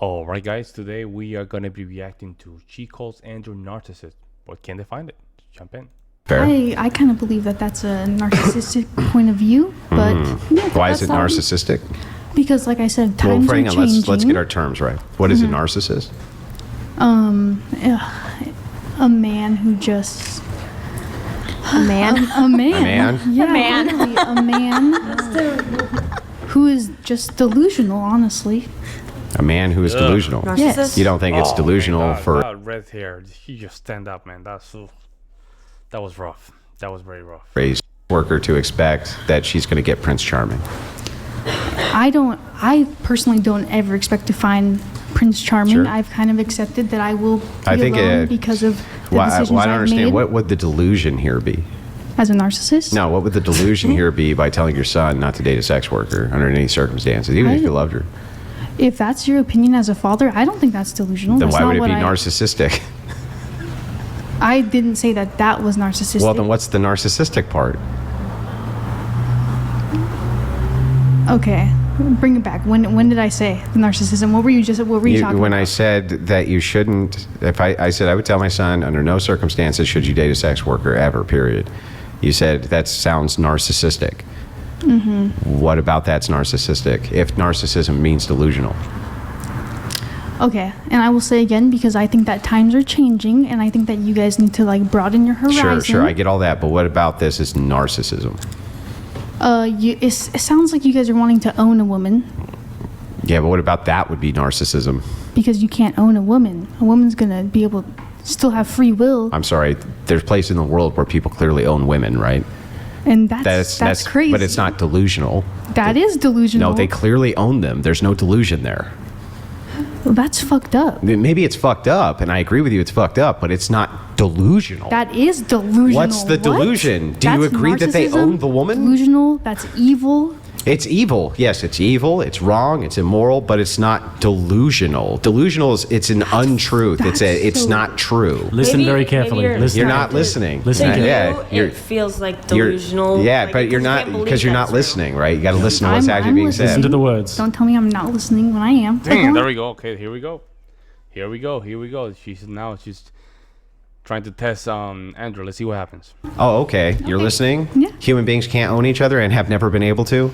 Alright guys, today we are going to be reacting to She Calls Andrew Narcissist. Where can they find it? Jump in. Fair. I kind of believe that that's a narcissistic point of view, but yeah, Why is it narcissistic? Because, like I said, times are hang on, changing. let's get our terms right. What is a narcissist? A man who just A man? a man, A man? yeah, A man. literally, a man who is just delusional. Honestly, A man who is delusional. Narcissist? Yes. You don't think it's delusional for... that red hair. He just stand up, man. That was rough. That was very rough. a worker to expect that she's going to get Prince Charming? I personally don't ever expect to find Prince Charming. Sure. I've kind of accepted that I will be I think alone because of the decisions I don't I've understand. made What would the delusion here be? as a narcissist. No, what would the delusion here be by telling your son not to date a sex worker under any circumstances, even if you loved her? If that's your opinion as a father, I don't think that's delusional. Then That's why not would it what be narcissistic? I didn't say that was narcissistic. Well, then what's the narcissistic part? Okay, bring it back. When did I say the narcissism? What were you talking When about? I said that you shouldn't, if I said I would tell my son under no circumstances should you date a sex worker ever, period. You said that sounds narcissistic. What about that's narcissistic if narcissism means delusional? Okay, and I will say again because I think that times are changing, and I think that you guys need to like broaden your horizon. Sure, I get all that, but what about this is narcissism? It sounds like you guys are wanting to own a woman Yeah, but what about that would be narcissism? because you can't own a woman. A woman's gonna be able to still have free will, I'm sorry, there's places in the world where people clearly own women, right? and that's crazy. But it's not delusional. That is delusional. No, they clearly own them. There's no delusion there. Well, that's fucked up. Maybe it's fucked up, and I agree with you, it's fucked up, but it's not delusional. That is delusional. What's the What? delusion? Do you That's agree that they narcissism, own the woman? Delusional. That's evil. It's evil. Yes, it's evil. It's wrong. It's immoral, but it's not delusional. Delusional is it's an untruth. It's so- not true. Listen Maybe- very maybe carefully. you're- Listen. You're not listening. Listen To to you, it feels like delusional. Yeah, like, but you're you not can't believe because you're that not it's real. listening, right? You got to listen to what's I'm actually being listening. Listen said. to the words. Don't tell me I'm not listening when I am. Dang, there we go. Okay, here we go. Here we go. She's trying to test Andrew. Let's see what happens. Oh, okay. You're listening? Yeah. Human beings can't own each other and have never been able to?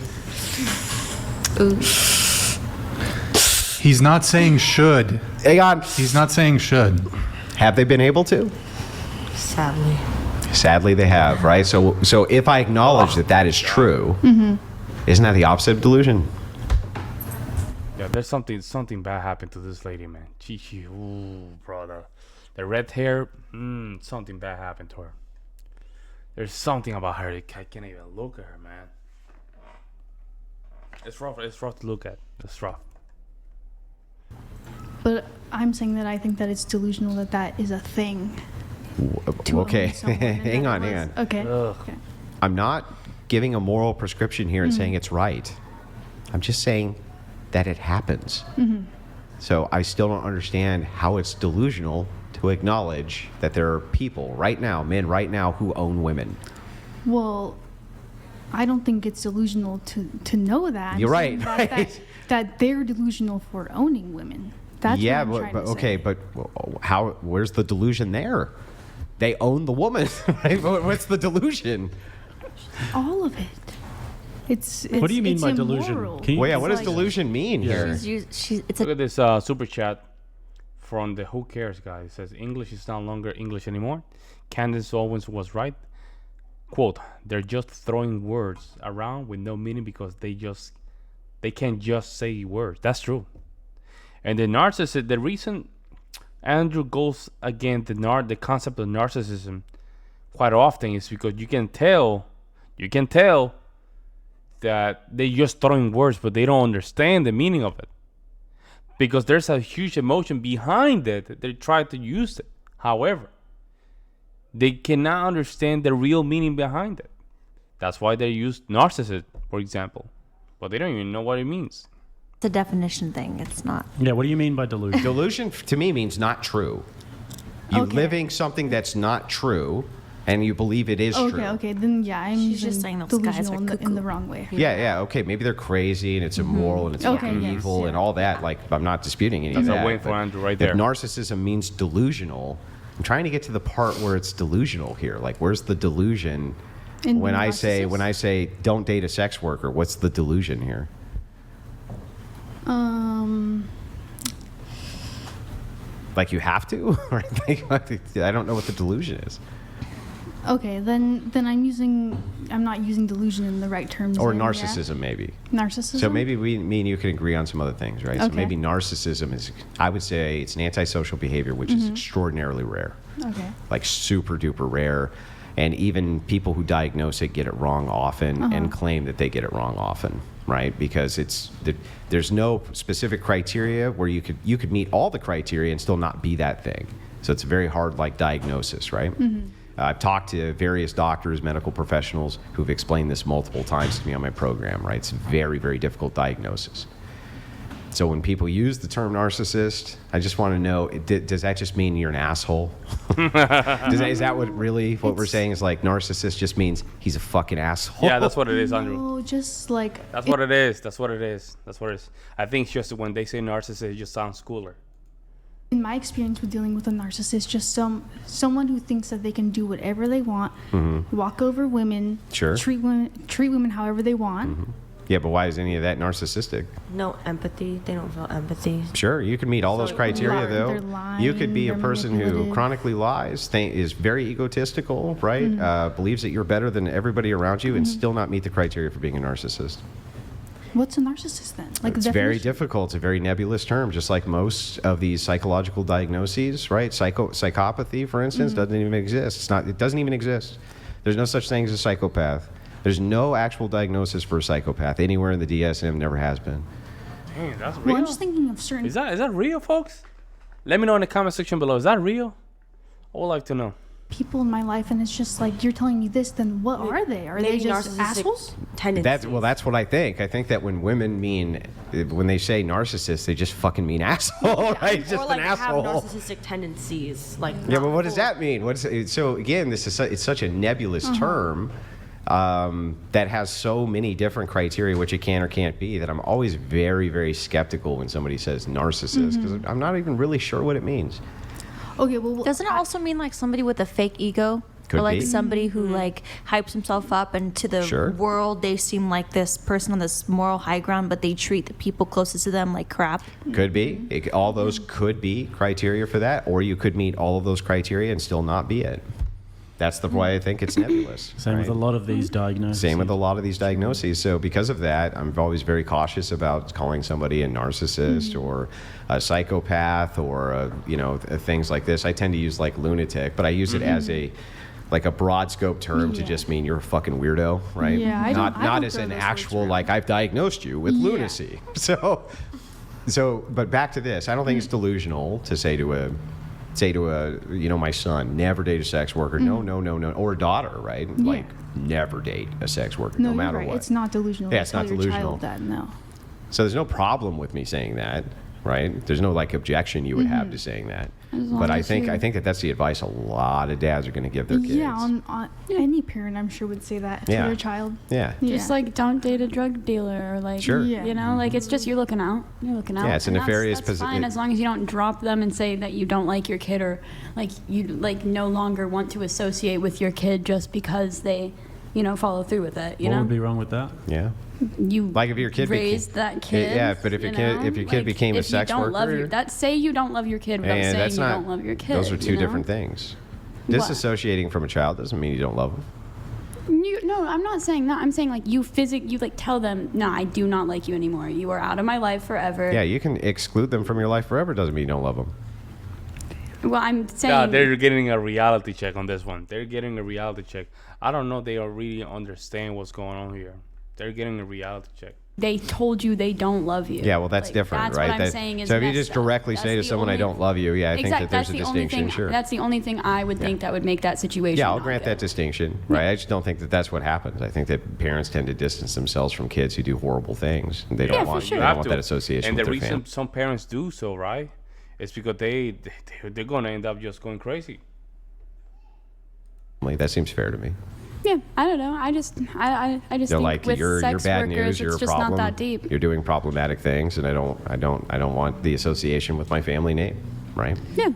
He's not saying should. Hang on. He's not saying should. Have they been able to? Sadly. Sadly, they have, right? So if I acknowledge that that is true, isn't that the opposite of delusion? Yeah, there's something bad happened to this lady, man. Ooh, brother. The red hair, something bad happened to her. There's something about her. I can't even look at her, man. It's rough to look at. It's rough. But I'm saying that I think that it's delusional that is a thing. To Okay, own someone, and hang that on, was- hang on. Okay. Ugh. Okay. I'm not giving a moral prescription here and saying it's right. I'm just saying that it happens. So I still don't understand how it's delusional to acknowledge that there are people right now, men right now, who own women. Well, I don't think it's delusional to know that. I'm You're saying right, that, right. that they're delusional for owning women. That's Yeah, what I'm trying but to okay, say. but how? Where's the delusion there? They own the woman. Right? What's the delusion? All of it. It's What do you mean it's by delusion? immoral. Can you- Well, yeah. What does like- delusion mean here? It's Look at this super chat from the Who Cares guy. It says English is no longer English anymore. Candace Owens was right. Quote, they're just throwing words around with no meaning because they can't just say words. That's true. And the narcissist, the reason Andrew goes against the concept of narcissism quite often is because you can tell that they're just throwing words, but they don't understand the meaning of it. Because there's a huge emotion behind it. They try to use it. However, they cannot understand the real meaning behind it. That's why they use narcissist, for example. But they don't even know what it means. a definition thing. It's not. Yeah, what do you mean by delusion? Delusion to me means not true. You Okay. living something that's not true and you believe it is true. Okay, then yeah, I'm She's just using saying those guys delusional are in the cuckoo. wrong way. Yeah, okay, maybe they're crazy and it's immoral and it's Okay, fucking yes, evil and all that. Like, I'm not disputing any That's of a that. win for but Andrew right if there. narcissism means delusional, I'm trying to get to the part where it's delusional here. Like, where's the delusion? In When I narcissist? say don't date a sex worker, what's the delusion here? Like, you have to? Or I don't know what the delusion is. Okay, then I'm not using delusion in the right terms. Or then, yeah. narcissism, maybe. Narcissism. So maybe me and you can agree on some other things, right? So Okay. maybe narcissism is, I would say, it's an antisocial behavior, which is extraordinarily rare. Okay. Like super duper rare. And even people who diagnose it get it wrong often and claim that they get it wrong often, right? Because there's no specific criteria where you could meet all the criteria and still not be that thing. So it's a very hard like diagnosis, right? I've talked to various doctors, medical professionals who've explained this multiple times to me on my program, right? It's a very, very difficult diagnosis. So when people use the term narcissist, I just want to know, does that just mean you're an asshole? Is that what we're saying is like narcissist just means he's a fucking asshole? Yeah, that's what it is, Andrew. No, just like That's what it is. That's what it is. That's what it is. I think it's just when they say narcissist, it just sounds cooler. in my experience with dealing with a narcissist, just someone who thinks that they can do whatever they want, walk over women, Sure. treat women however they want. Yeah, but why is any of that narcissistic? No empathy. They don't feel empathy. Sure, you can meet all those criteria, though. They're You could be a lying, person they're who manipulative. chronically lies, is very egotistical, right? Believes that you're better than everybody around you, and still not meet the criteria for being a narcissist. What's a narcissist then? Like It's the very definition? difficult. It's a very nebulous term, just like most of these psychological diagnoses, right? Psychopathy, for instance, doesn't even exist. It doesn't even exist. There's no such thing as a psychopath. There's no actual diagnosis for a psychopath anywhere in the DSM. Never has been. Dang, that's real. Well, I'm just thinking of certain Is that real, folks? Let me know in the comment section below. Is that real? I would like to know. people in my life, and it's just like, you're telling me this, then what are they? Are they Maybe just narcissistic assholes? tendencies. That's what I think. I think that when they say narcissist, they just fucking mean asshole, right? It's just or like an have asshole. narcissistic tendencies. Like Yeah, not but what does full. that mean? So again, it's such a nebulous term that has so many different criteria which it can or can't be that I'm always very, very skeptical when somebody says narcissist because I'm not even really sure what it means. Okay, well, Doesn't it also mean like somebody with a fake ego? Could or like be. somebody who like hypes himself up, and to the Sure. world they seem like this person on this moral high ground, but they treat the people closest to them like crap. Could be. All those could be criteria for that, or you could meet all of those criteria and still not be it. That's the why I think it's nebulous. Same with a right? lot of these diagnoses. Same with a lot of these diagnoses. So because of that, I'm always very cautious about calling somebody a narcissist or a psychopath or things like this. I tend to use like lunatic, but I use it as a broad scope term to Yeah. just mean you're a fucking weirdo, right? Yeah, I not don't not as throw an those words actual around. like I've diagnosed you with Yeah. lunacy. So but back to this. I don't think it's delusional to say to a my son, never date a sex worker. No, or a daughter, right? Like never date a sex worker, no, no you're matter right. what. It's not delusional. Yeah, to it's not tell your delusional. child that, no. So there's no problem with me saying that, right? There's no like objection you would have to saying that. long But I as think you- that that's the advice a lot of dads are going to give their kids. Yeah, on any parent, I'm sure, would say that to Yeah. their child. Yeah. Just like don't date a drug dealer or like Sure. Yeah. you know, like it's just you're looking out. You're looking out. Yeah, it's a And that's- nefarious that's posi- fine as long as you don't drop them and say that you don't like your kid or like you like no longer want to associate with your kid just because they, follow through with it. You What know, would be wrong with that? Yeah. you Like if your kid raised that kid. Yeah, but if your kid became a if sex you don't love worker- that say you don't love your kid without And saying that's you not. don't love your kid. Those are two you know? different things. What? Disassociating from a child doesn't mean you don't love them. No, I'm not saying that. I'm saying like you tell them, no, I do not like you anymore. You are out of my life forever. Yeah, you can exclude them from your life forever. Doesn't mean you don't love them. Well, I'm saying. Yeah, they're getting a reality check on this one. They're getting a reality check. I don't know they really understand what's going on here. They're getting a reality check. They told you they don't love you. Yeah, well, that's different, that's right? What I'm saying is so if you messed just up. directly That's say to the someone, "I only- don't love you," yeah, I think that there's a that's the only distinction. thing, Sure. That's the only thing I would think that would make that situation. Yeah, I'll not grant good. that distinction, right? I just don't think that that's what happens. I think that parents tend to distance themselves from kids who do horrible things. And they don't Yeah, for want, sure. they You don't want that association And with the their reason family. some parents do so, right, is because they're gonna end up just going crazy. That seems fair to me. Yeah, I don't know. I just They're think like, with you're sex bad workers, news. You're it's a just problem. not that deep. You're doing problematic things, and I don't want the association with my family name. Right? Yeah,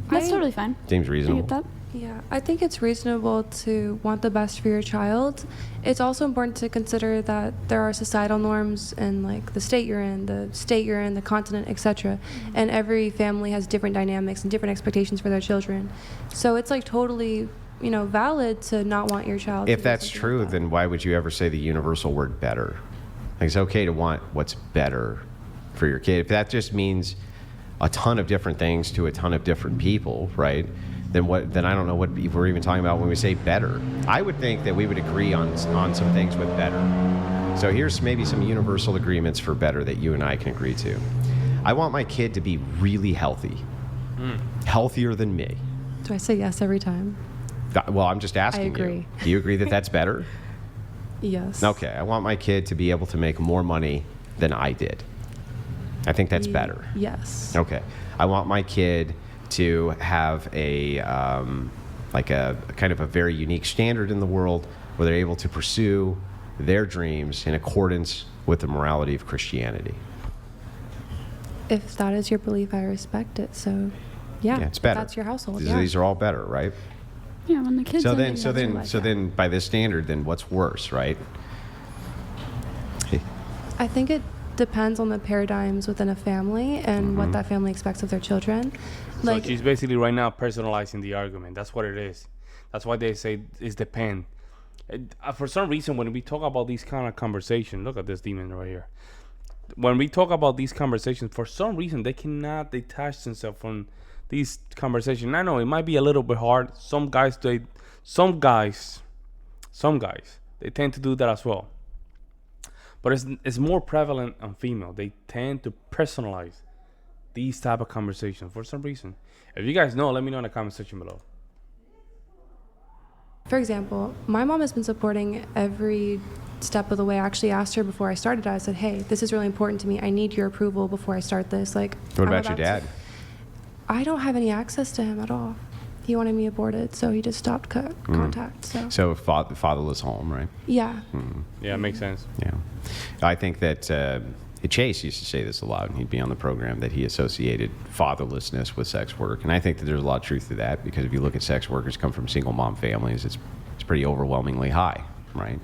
that's I- totally fine. Seems I reasonable. get that. Yeah, I think it's reasonable to want the best for your child. It's also important to consider that there are societal norms in like the state you're in, the continent, etc. And every family has different dynamics and different expectations for their children. So it's like totally, valid to not want your child. If to do that's something true, like that. then why would you ever say the universal word better? Like, it's okay to want what's better for your kid. If that just means a ton of different things to a ton of different people, right? Then I don't know what we're even talking about when we say better. I would think that we would agree on some things with better. So here's maybe some universal agreements for better that you and I can agree to. I want my kid to be really healthy. Healthier than me. Do I say yes every time? Well, I'm just asking you. agree. Do you agree that that's better? Yes. Okay, I want my kid to be able to make more money than I did. I think that's better. Yes. Okay, I want my kid to have a kind of a very unique standard in the world where they're able to pursue their dreams in accordance with the morality of Christianity. If that is your belief, I respect it. So, yeah, It's better. That's your household. These are all better, right? Yeah, when the kids. So are then, like so that, then, like so that. then, by this standard, then what's worse, right? I think it depends on the paradigms within a family and what that family expects of their children. So she's basically right now personalizing the argument. That's what it is. That's why they say it's depend. For some reason, when we talk about these kind of conversations, look at this demon right here. When we talk about these conversations, for some reason, they cannot detach themselves from these conversations. I know it might be a little bit hard. Some guys, they tend to do that as well. But it's more prevalent on female. They tend to personalize these type of conversations for some reason. If you guys know, let me know in the comment section below. For example, my mom has been supporting every step of the way. I actually asked her before I started. I said, "Hey, this is really important to me. I need your approval before I start this." Like, What I'm about your about dad? I don't have any access to him at all. He wanted me aborted, so he just stopped contact. So, Fatherless home, right? yeah. Yeah, it makes sense. Yeah. I think that Chase used to say this a lot, and he'd be on the program, that he associated fatherlessness with sex work. And I think that there's a lot of truth to that, because if you look at sex workers come from single mom families, it's pretty overwhelmingly high, right?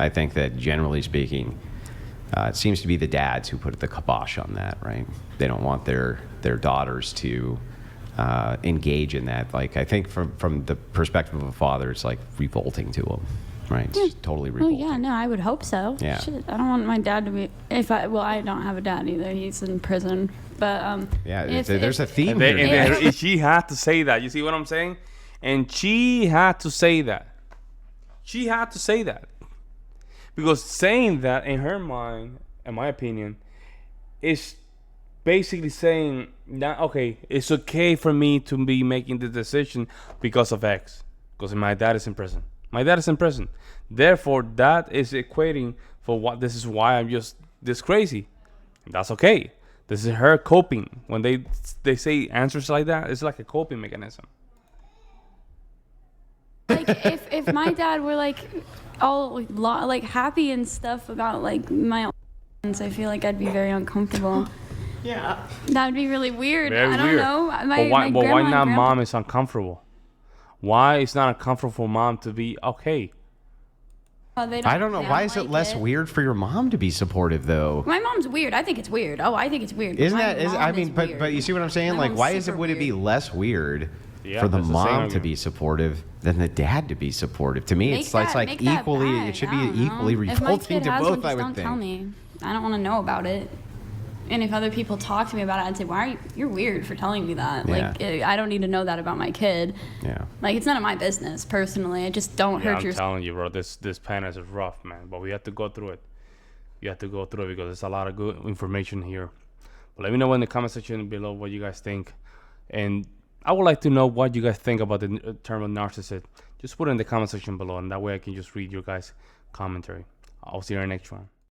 I think that generally speaking, it seems to be the dads who put the kibosh on that, right? They don't want their daughters to engage in that. Like, I think from the perspective of a father, it's like revolting to them, right? It's totally Oh revolting. yeah, no, I would hope so. Yeah. Shit, I don't want my dad to be. I don't have a dad either. He's in prison. But Yeah, there's a theme And here. then she had to say that. You see what I'm saying? And she had to say that. She had to say that. Because saying that, in her mind, in my opinion, is basically saying that, okay, it's okay for me to be making the decision because of X. Because my dad is in prison. My dad is in prison. Therefore, that is equating for what this is why I'm just this crazy. That's okay. This is her coping. When they say answers like that, it's like a coping mechanism. like if my dad were like all like happy and stuff about like my own, I feel like I'd be very uncomfortable. Yeah. That would be really weird. Very I don't weird. know. But why grandma and not grandpa- mom is uncomfortable? Why it's not uncomfortable for mom to be okay? They I don't know. they Why don't is it like less weird for your mom to be supportive, though? My mom's weird. I think it's weird. Oh, I think it's weird. Isn't My that? Is, mom I is mean, weird. but you see what I'm saying? My Like, mom's why super would it be weird. less weird Yeah, for the that's the same mom to argument. be supportive than the dad to be supportive? To me, it's like make that equally. bad. It should I be don't know. equally If my revolting kid to has both. one, just I would don't think. tell me. I don't want to know about it. And if other people talk to me about it, I'd say, "Why are you're weird for telling me that?" Yeah. Like, I don't need to know that about my kid. Yeah. Like, it's none of my business personally. I just don't Yeah, hurt I'm your. telling you, bro. This panel is rough, man. But we have to go through it. You have to go through it because there's a lot of good information here. But let me know in the comment section below what you guys think. And I would like to know what you guys think about the term of narcissist. Just put it in the comment section below, and that way I can just read your guys' commentary. I'll see you in the next one.